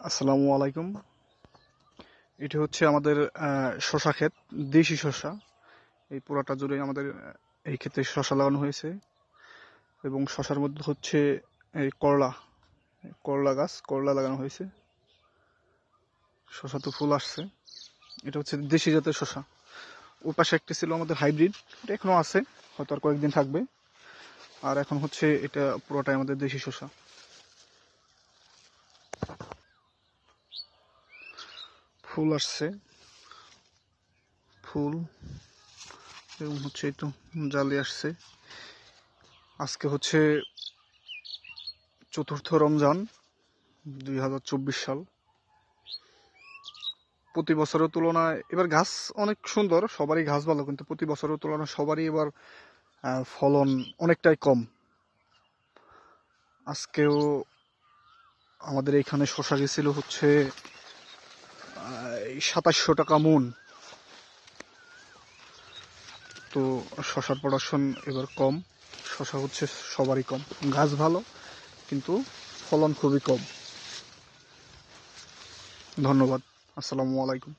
আসসালামু আলাইকুম। এটি হচ্ছে আমাদের শশা ক্ষেত, দেশি শশা। এই পুরাটা জুড়ে আমাদের এই ক্ষেতে শশা লাগানো হয়েছে এবং শশার মধ্যে হচ্ছে এই করলা গাছ, করলা লাগানো হয়েছে। শশা তো ফুল আসছে। এটা হচ্ছে দেশি জাতের শশা। ওই পাশে একটি ছিল আমাদের হাইব্রিড, এটা এখনো আছে, হয়তো আর কয়েকদিন থাকবে। আর এখন হচ্ছে এটা পুরোটাই আমাদের দেশি শশা। ফুল আসছে, ফুল এবং হচ্ছে এই তো জালি আসছে। আজকে হচ্ছে ৪র্থ রমজান ২০২৪ সাল। প্রতি বছরের তুলনায় এবার গাছ অনেক সুন্দর, সবারই গাছ ভালো, কিন্তু প্রতি বছরের তুলনায় সবারই এবার ফলন অনেকটাই কম। আজকেও আমাদের এখানে শশা গেছিল হচ্ছে ২৭০০ টাকা মন। তো শশার প্রোডাকশন এবার কম। শশা হচ্ছে সবারই কম, গাছ ভালো কিন্তু ফলন খুবই কম। ধন্যবাদ। আসসালামু আলাইকুম।